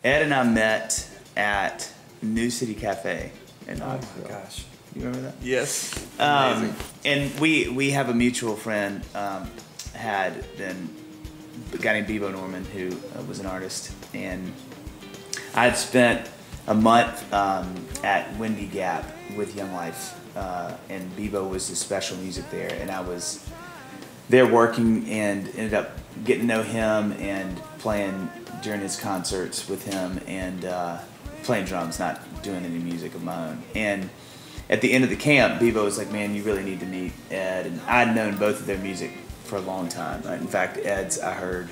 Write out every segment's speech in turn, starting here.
Ed and I met at New City Cafe in Knoxville. Oh my gosh. You remember that? Yes. Amazing. And we have a mutual friend, had then a guy named Bebo Norman who was an artist, and I had spent a month at Windy Gap with Young Life, and Bebo was the special music there, and I was there working and ended up getting to know him and playing during his concerts with him and playing drums, not doing any music of my own. And at the end of the camp, Bebo was like, man, you really need to meet Ed. And I'd known both of their music for a long time. Right? In fact, Ed's, I heard,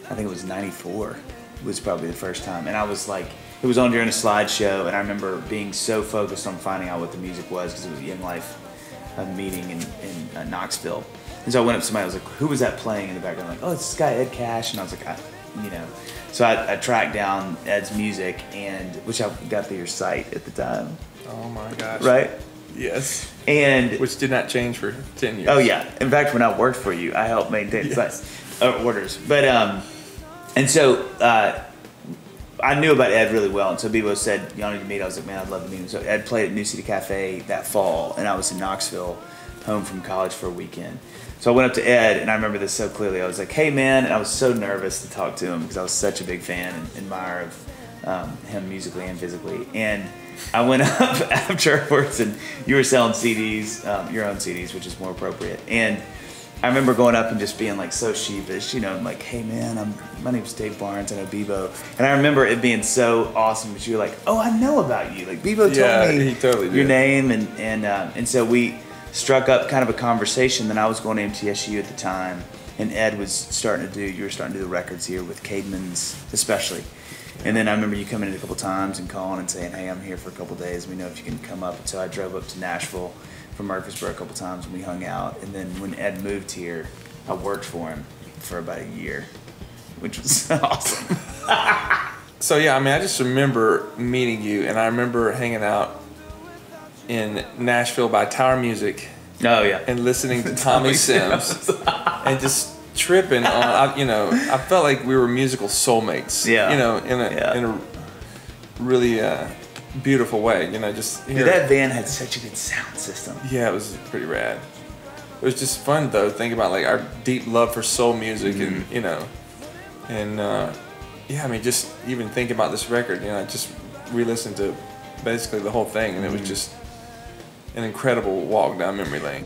I think it was 94 was probably the first time. And I was like, it was on during a slideshow, and I remember being so focused on finding out what the music was because it was a Young Life meeting in Knoxville. And so I went up to somebody, I was like, who was that playing in the background? Like, oh, it's this guy, Ed Cash. And I was like, So I tracked down Ed's music, and which I got through your site at the time. Oh my gosh. Right? Yes. And which did not change for 10 years. Oh yeah. In fact, when I worked for you, I helped maintain orders. But and so I knew about Ed really well, and so Bebo said, y'all need to meet. I was like, man, I'd love to meet him. So Ed played at New City Cafe that fall, and I was in Knoxville, home from college for a weekend. So I went up to Ed, and I remember this so clearly. I was like, hey man, and I was so nervous to talk to him because I was such a big fan and admirer of him musically and physically. And I went up afterwards, and you were selling CDs, your own CDs, which is more appropriate. And I remember going up and just being like so sheepish, I'm like, hey man, my name's Dave Barnes, I know Bebo. And I remember it being so awesome that you were like, oh, I know about you. Like Bebo told me he totally your did. name, and so we struck up kind of a conversation. Then I was going to MTSU at the time, and Ed you were starting to do the records here with Caedmon's especially. And then I remember you coming in a couple times and calling and saying, hey, I'm here for a couple days. We know if you can come up. And so I drove up to Nashville from Murfreesboro a couple times, and we hung out. And then when Ed moved here, I worked for him for about a year, which was awesome. So yeah, I mean, I just remember meeting you, and I remember hanging out in Nashville by Tower Music. Oh yeah. And listening to Tommy Sims and just tripping on. I felt like we were musical soulmates. Yeah. In a really beautiful way. Just Dude, that van had such a good sound system. Yeah, it was pretty rad. It was just fun though. Think about like our deep love for soul music, and I mean, just even thinking about this record. I just re-listened to basically the whole thing, and it was just an incredible walk down memory lane.